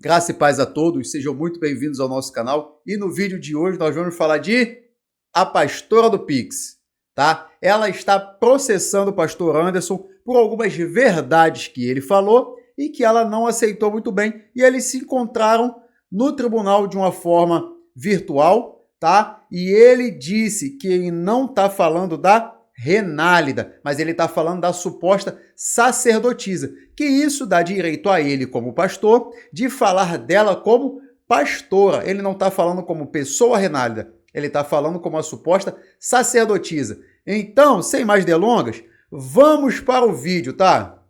Graça e paz a todos, sejam muito bem-vindos ao nosso canal. E no vídeo de hoje nós vamos falar de a pastora do Pix, tá? Ela está processando o pastor Anderson por algumas verdades que ele falou e que ela não aceitou muito bem. E eles se encontraram no tribunal de uma forma virtual, tá? E ele disse que ele não está falando da Renálida, mas ele está falando da suposta sacerdotisa, que isso dá direito a ele, como pastor, de falar dela como pastora. Ele não está falando como pessoa Renálida, ele está falando como a suposta sacerdotisa. Então, sem mais delongas, vamos para o vídeo, tá?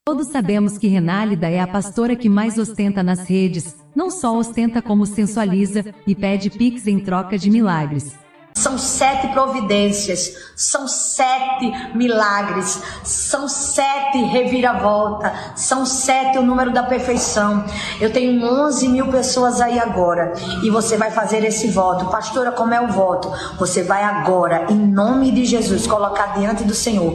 Todos sabemos que Renálida é a pastora que mais ostenta nas redes, não só ostenta como sensualiza e pede pix em troca de milagres. São 7 providências, são 7 milagres, são 7 reviravolta, são 7 o número da perfeição. Eu tenho 11 mil pessoas aí agora e você vai fazer esse voto. Pastora, como é o voto? Você vai agora, em nome de Jesus, colocar diante do Senhor.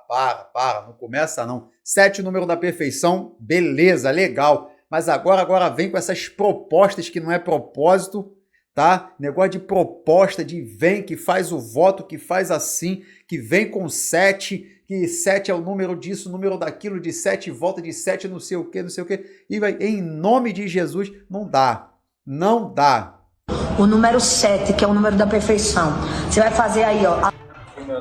Para, não começa não. 7 o número da perfeição, beleza, legal. Mas agora vem com essas propostas que não é propósito, tá? Negócio de proposta, de vem, que faz o voto, que faz assim, que vem com 7, que 7 é o número disso, o número daquilo, de 7 volta de 7, não sei o que, e vai, em nome de Jesus, não dá. O número 7, que é o número da perfeição. Você vai fazer aí, ó.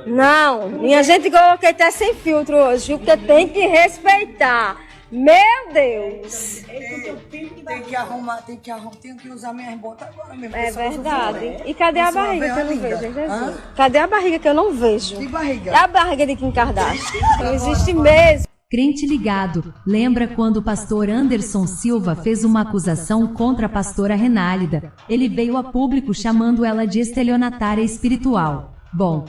Não, minha gente, coloquei até sem filtro hoje, porque tem que respeitar. Meu Deus! Tem que usar minhas botas agora mesmo. É verdade. E cadê a barriga que eu não vejo, hein, Jesus? Cadê a barriga que eu não vejo? Que barriga? É a barriga de Kim Kardashian. Não existe mesmo. Crente ligado, lembra quando o pastor Anderson Silva fez uma acusação contra a pastora Renálida? Ele veio a público chamando ela de estelionatária espiritual. Bom,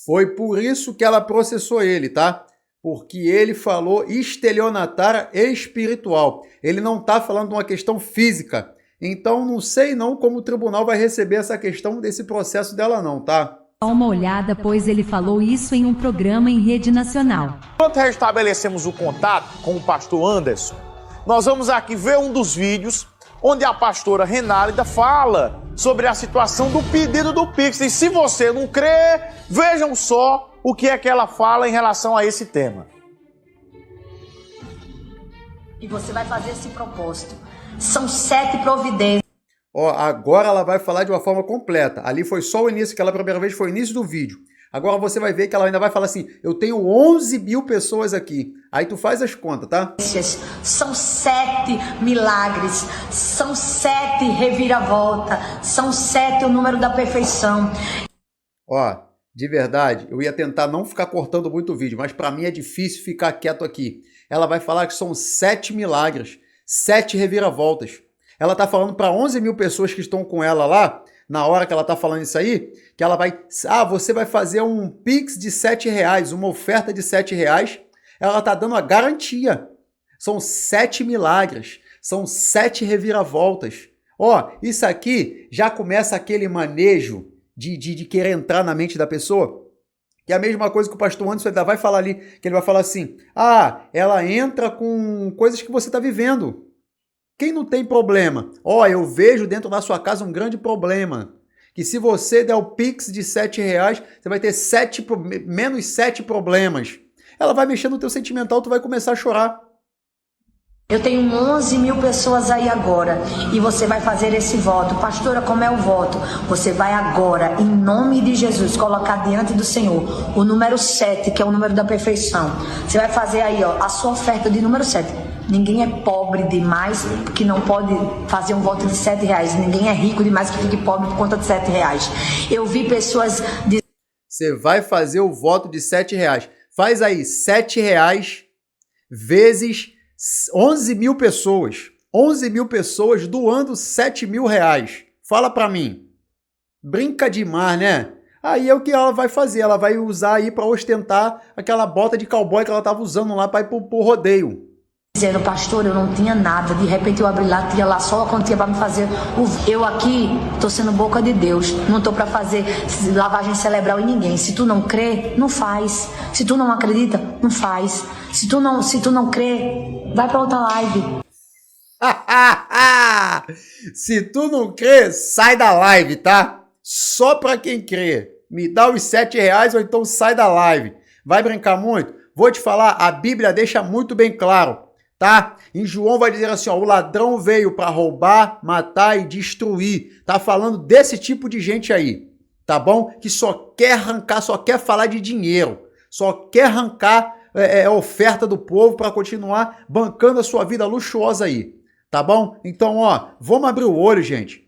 Foi por isso que ela processou ele, tá? Porque ele falou estelionatária espiritual. Ele não está falando de uma questão física. Então, não sei não como o tribunal vai receber essa questão desse processo dela não, tá? dá uma olhada, pois ele falou isso em um programa em rede nacional. Enquanto restabelecemos o contato com o pastor Anderson, nós vamos aqui ver um dos vídeos onde a pastora Renálida fala sobre a situação do pedido do Pix. E se você não crê, vejam só o que é que ela fala em relação a esse tema. E você vai fazer esse propósito. São 7 providências. Ó, agora ela vai falar de uma forma completa. Ali foi só o início, aquela primeira vez foi o início do vídeo. Agora você vai ver que ela ainda vai falar assim, eu tenho 11 mil pessoas aqui. Aí tu faz as contas, tá? São 7 milagres, são 7 reviravolta, são 7 o número da perfeição. Ó, de verdade, eu ia tentar não ficar cortando muito o vídeo, mas para mim é difícil ficar quieto aqui. Ela vai falar que são 7 milagres, 7 reviravoltas. Ela tá falando para 11 mil pessoas que estão com ela lá, na hora que ela tá falando isso aí, que ela vai... Ah, você vai fazer um Pix de R$7, uma oferta de R$7. Ela tá dando a garantia. São 7 milagres, são 7 reviravoltas. Ó, isso aqui já começa aquele manejo de querer entrar na mente da pessoa, que é a mesma coisa que o pastor Anderson ainda vai falar ali, que ele vai falar assim, ah, ela entra com coisas que você está vivendo. Quem não tem problema? Ó, eu vejo dentro da sua casa um grande problema, que se você der o Pix de R$7, você vai ter menos 7 problemas. Ela vai mexer no teu sentimental, tu vai começar a chorar. Eu tenho 11 mil pessoas aí agora e você vai fazer esse voto. Pastora, como é o voto? Você vai agora, em nome de Jesus, colocar diante do Senhor o número 7, que é o número da perfeição. Você vai fazer aí, ó, a sua oferta de número 7. Ninguém é pobre demais que não pode fazer um voto de R$7. Ninguém é rico demais que fique pobre por conta de R$7. Eu vi pessoas... Você vai fazer o voto de R$7. Faz aí R$7 vezes 11 mil pessoas. 11 mil pessoas doando R$7.000. Fala pra mim. Brinca demais, né? Aí é o que ela vai fazer. Ela vai usar aí pra ostentar aquela bota de cowboy que ela tava usando lá pra ir pro rodeio. Dizendo, pastor, eu não tinha nada. De repente eu abri lá, tinha lá só a quantia pra me fazer. Eu aqui tô sendo boca de Deus. Não tô pra fazer lavagem cerebral em ninguém. Se tu não crê, não faz. Se tu não acredita, não faz. Se tu não crê, vai pra outra live. Se tu não crê, sai da live, tá? Só pra quem crê. Me dá os R$7 ou então sai da live. Vai brincar muito? Vou te falar, a Bíblia deixa muito bem claro, tá? Em João vai dizer assim, ó, o ladrão veio para roubar, matar e destruir. Tá falando desse tipo de gente aí, tá bom? Que só quer arrancar, só quer falar de dinheiro, só quer arrancar a oferta do povo para continuar bancando a sua vida luxuosa aí, tá bom? Então, ó, vamos abrir o olho, gente.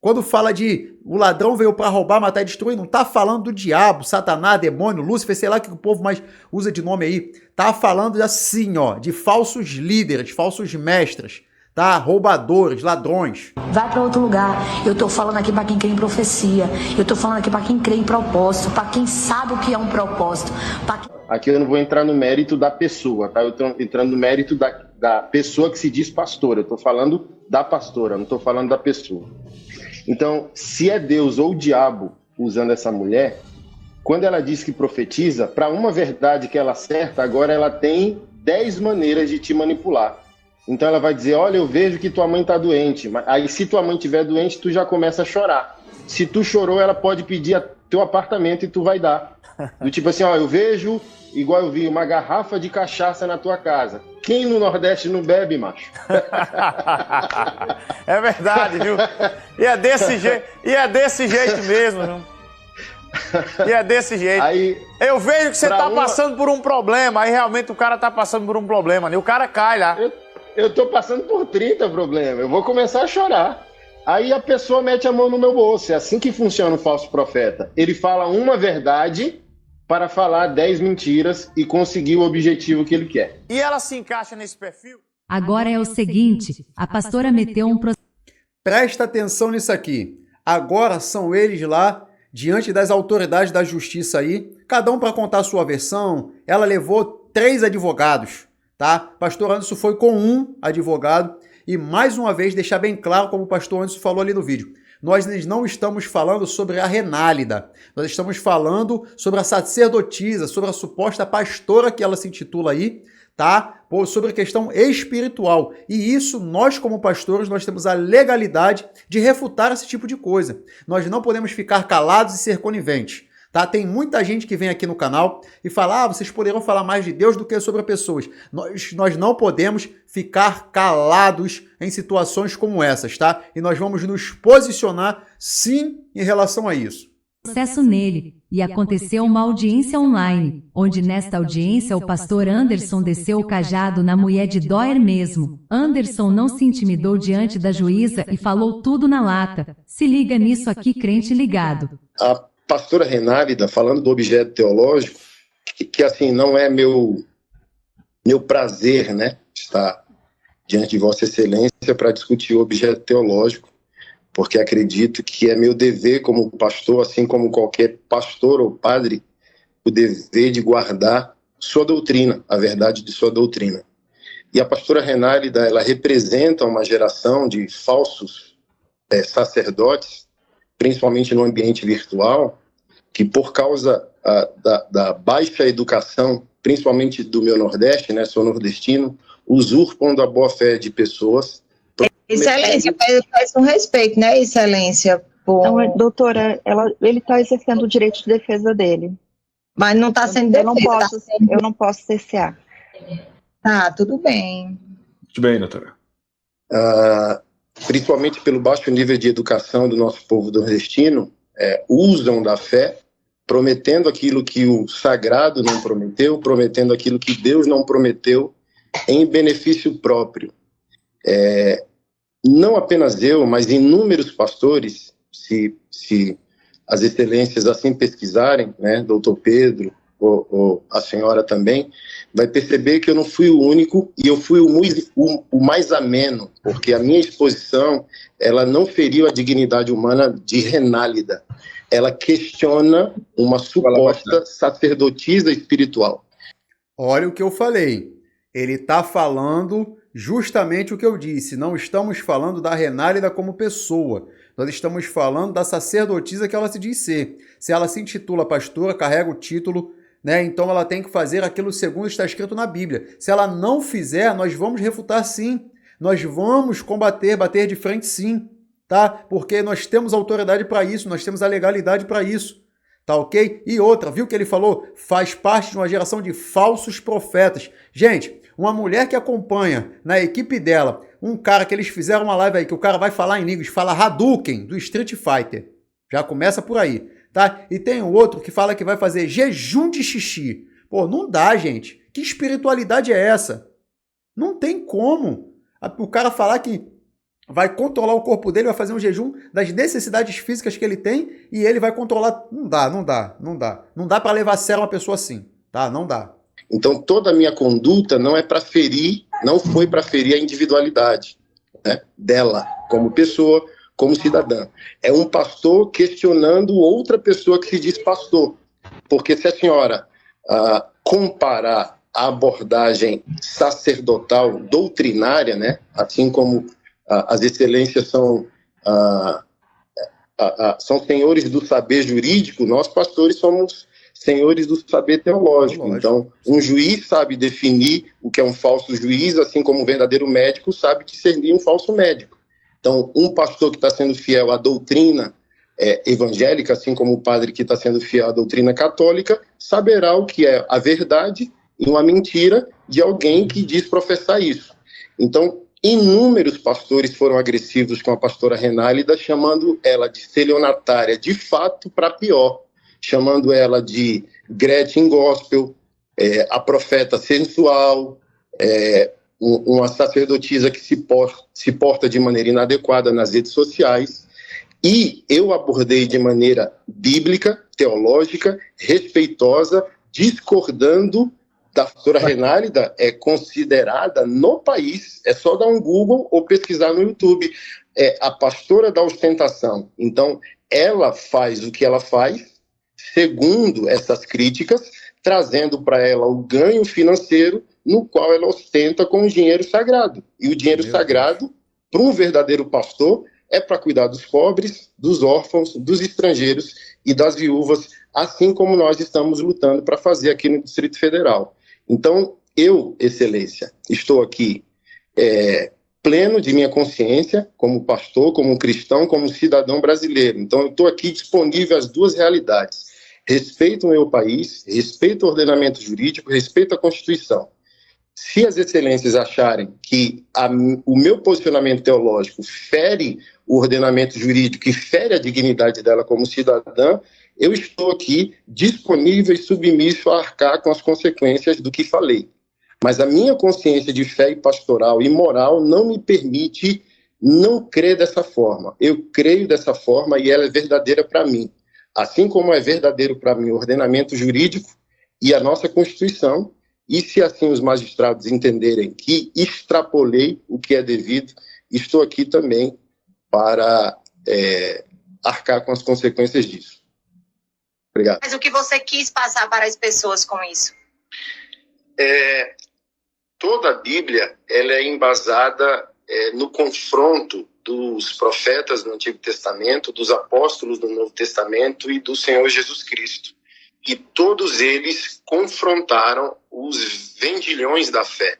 Quando fala de o ladrão veio para roubar, matar e destruir, não tá falando do diabo, Satanás, demônio, Lúcifer, sei lá o que o povo mais usa de nome aí. Tá falando assim, ó, de falsos líderes, falsos mestres, tá? Roubadores, ladrões. Vai para outro lugar. Eu tô falando aqui para quem crê em profecia. Eu tô falando aqui para quem crê em propósito, para quem sabe o que é um propósito. Aqui eu não vou entrar no mérito da pessoa, tá? Eu tô entrando no mérito da pessoa que se diz pastora. Eu tô falando da pastora, não tô falando da pessoa. Então, se é Deus ou o diabo usando essa mulher, quando ela diz que profetiza, para uma verdade que ela acerta, agora ela tem 10 maneiras de te manipular. Então ela vai dizer, olha, eu vejo que tua mãe está doente. Aí se tua mãe estiver doente, tu já começa a chorar. Se tu chorou, ela pode pedir teu apartamento e tu vai dar. Do tipo assim, ó, eu vejo, igual eu vi, uma garrafa de cachaça na tua casa. Quem no Nordeste não bebe, macho? É verdade, viu? E é desse jeito mesmo, viu? E é desse jeito. Aí, eu vejo que você tá passando por um problema, aí realmente o cara tá passando por um problema, né? O cara cai lá. Eu tô passando por 30 problemas, eu vou começar a chorar. Aí a pessoa mete a mão no meu bolso, é assim que funciona o falso profeta. Ele fala uma verdade para falar 10 mentiras e conseguir o objetivo que ele quer. E ela se encaixa nesse perfil? Agora é o seguinte, a pastora meteu um processo. Presta atenção nisso aqui. Agora são eles lá, diante das autoridades da justiça aí, cada um para contar a sua versão. Ela levou 3 advogados, tá? Pastor Anderson foi com um advogado e mais uma vez deixar bem claro, como o pastor Anderson falou ali no vídeo, nós não estamos falando sobre a Renálida, nós estamos falando sobre a sacerdotisa, sobre a suposta pastora que ela se intitula aí, tá? Sobre a questão espiritual. E isso, nós como pastores, nós temos a legalidade de refutar esse tipo de coisa. Nós não podemos ficar calados e ser coniventes. Tá? Tem muita gente que vem aqui no canal e fala, vocês poderão falar mais de Deus do que sobre pessoas. Nós não podemos ficar calados em situações como essas, tá? E nós vamos nos posicionar, sim, em relação a isso. Processo nele, e aconteceu uma audiência online, onde nesta audiência o pastor Anderson desceu o cajado na mulher de doer mesmo. Anderson não se intimidou diante da juíza e falou tudo na lata. Se liga nisso aqui, crente ligado. A pastora Renálida, falando do objeto teológico, que assim, não é meu prazer, né, estar diante de Vossa Excelência para discutir o objeto teológico, porque acredito que é meu dever como pastor, assim como qualquer pastor ou padre, o dever de guardar sua doutrina, a verdade de sua doutrina. E a pastora Renálida, ela representa uma geração de falsos sacerdotes, principalmente no ambiente virtual, que por causa da baixa educação, principalmente do meu Nordeste, né, sou nordestino, usurpam da boa-fé de pessoas. Excelência, faz um respeito, né, Excelência? Não, doutora, ele está exercendo o direito de defesa dele. Mas não está sendo defesa. Eu não posso cercear. Tá, tudo bem. Muito bem, doutora. Principalmente pelo baixo nível de educação do nosso povo nordestino, usam da fé, prometendo aquilo que o sagrado não prometeu, prometendo aquilo que Deus não prometeu, em benefício próprio. Não apenas eu, mas inúmeros pastores, se as excelências assim pesquisarem, né, doutor Pedro, ou a senhora também, vai perceber que eu não fui o único e eu fui o mais ameno, porque a minha exposição, ela não feriu a dignidade humana de Renálida. Ela questiona uma suposta sacerdotisa espiritual. Olha o que eu falei. Ele está falando justamente o que eu disse. Não estamos falando da Renálida como pessoa. Nós estamos falando da sacerdotisa que ela se diz ser. Se ela se intitula pastora, carrega o título, né? Então ela tem que fazer aquilo segundo está escrito na Bíblia. Se ela não fizer, nós vamos refutar sim. Nós vamos combater, bater de frente sim, tá? Porque nós temos autoridade para isso, nós temos a legalidade para isso, tá ok? E outra, viu que ele falou? Faz parte de uma geração de falsos profetas. Gente, uma mulher que acompanha na equipe dela um cara que eles fizeram uma live aí, que o cara vai falar em línguas, fala Hadouken, do Street Fighter. Já começa por aí, tá? E tem um outro que fala que vai fazer jejum de xixi. Pô, não dá, gente. Que espiritualidade é essa? Não tem como. O cara falar que vai controlar o corpo dele, vai fazer um jejum das necessidades físicas que ele tem e ele vai controlar. Não dá, não dá, não dá. Não dá para levar a sério uma pessoa assim, tá? Não dá. Então, toda a minha conduta não é para ferir, não foi para ferir a individualidade, né, dela, como pessoa, como cidadã. É um pastor questionando outra pessoa que se diz pastor. Porque se a senhora comparar a abordagem sacerdotal, doutrinária, né, assim como as excelências são senhores do saber jurídico, nós pastores somos senhores do saber teológico. Então, um juiz sabe definir o que é um falso juiz, assim como um verdadeiro médico sabe discernir um falso médico. Então, um pastor que está sendo fiel à doutrina evangélica, assim como o padre que está sendo fiel à doutrina católica, saberá o que é a verdade e uma mentira de alguém que diz professar isso. Então, inúmeros pastores foram agressivos com a pastora Renálida, chamando ela de estelionatária de fato para pior, chamando ela de Gretchen Gospel, a profeta sensual, uma sacerdotisa que se porta de maneira inadequada nas redes sociais. E eu abordei de maneira bíblica, teológica, respeitosa, discordando da pastora Renálida, é considerada no país, é só dar um Google ou pesquisar no YouTube, a pastora da ostentação. Então, ela faz o que ela faz, segundo essas críticas, trazendo para ela o ganho financeiro no qual ela ostenta com o dinheiro sagrado. E o dinheiro sagrado, para um verdadeiro pastor, é para cuidar dos pobres, dos órfãos, dos estrangeiros e das viúvas, assim como nós estamos lutando para fazer aqui no Distrito Federal. Então, eu, Excelência, estou aqui pleno de minha consciência, como pastor, como cristão, como cidadão brasileiro. Então, eu estou aqui disponível às duas realidades. Respeito o meu país, respeito o ordenamento jurídico, respeito a Constituição. Se as excelências acharem que o meu posicionamento teológico fere o ordenamento jurídico e fere a dignidade dela como cidadã, eu estou aqui disponível e submisso a arcar com as consequências do que falei. Mas a minha consciência de fé e pastoral e moral não me permite não crer dessa forma. Eu creio dessa forma e ela é verdadeira para mim. Assim como é verdadeiro para mim o ordenamento jurídico e a nossa Constituição, e se assim os magistrados entenderem que extrapolei o que é devido, estou aqui também para arcar com as consequências disso. Obrigado. Mas o que você quis passar para as pessoas com isso? Toda a Bíblia ela é embasada no confronto dos profetas no Antigo Testamento, dos apóstolos no Novo Testamento e do Senhor Jesus Cristo. E todos eles confrontaram os vendilhões da fé.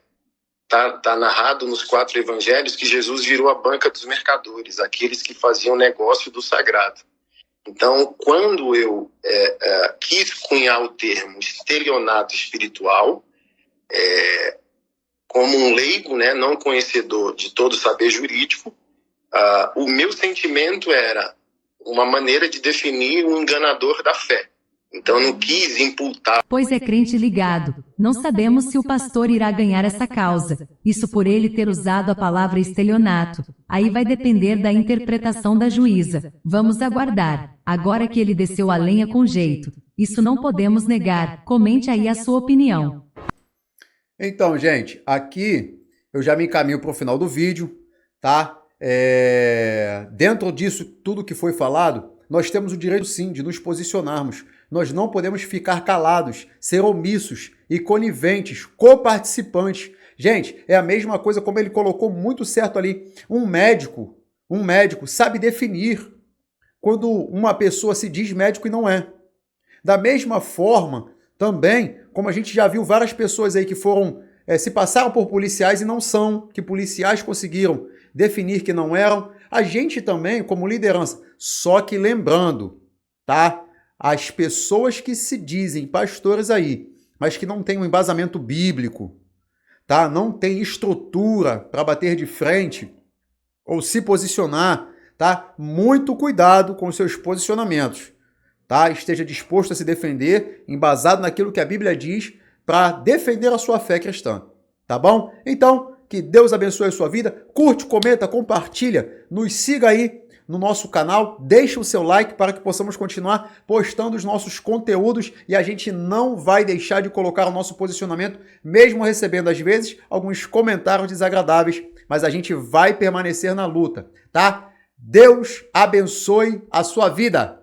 Tá narrado nos 4 evangelhos que Jesus virou a banca dos mercadores, aqueles que faziam negócio do sagrado. Então, quando eu quis cunhar o termo estelionato espiritual, como um leigo, né, não conhecedor de todo o saber jurídico, o meu sentimento era uma maneira de definir um enganador da fé. Então, eu não quis imputar. Pois é crente ligado. Não sabemos se o pastor irá ganhar essa causa. Isso por ele ter usado a palavra estelionato. Aí vai depender da interpretação da juíza. Vamos aguardar. Agora que ele desceu a lenha com jeito. Isso não podemos negar. Comente aí a sua opinião. Então, gente, aqui eu já me encaminho para o final do vídeo, tá? Dentro disso, tudo que foi falado, nós temos o direito sim de nos posicionarmos. Nós não podemos ficar calados, ser omissos e coniventes, coparticipantes. Gente, é a mesma coisa como ele colocou muito certo ali. Um médico sabe definir quando uma pessoa se diz médico e não é. Da mesma forma, também, como a gente já viu várias pessoas aí que foram se passaram por policiais e não são, que policiais conseguiram definir que não eram. A gente também, como liderança, só que lembrando, tá? As pessoas que se dizem pastores aí, mas que não têm um embasamento bíblico, tá? Não tem estrutura para bater de frente ou se posicionar, tá? Muito cuidado com os seus posicionamentos, tá? Esteja disposto a se defender, embasado naquilo que a Bíblia diz, para defender a sua fé cristã, tá bom? Então, que Deus abençoe a sua vida. Curte, comenta, compartilha, nos siga aí no nosso canal, deixe o seu like para que possamos continuar postando os nossos conteúdos e a gente não vai deixar de colocar o nosso posicionamento, mesmo recebendo às vezes alguns comentários desagradáveis, mas a gente vai permanecer na luta, tá? Deus abençoe a sua vida.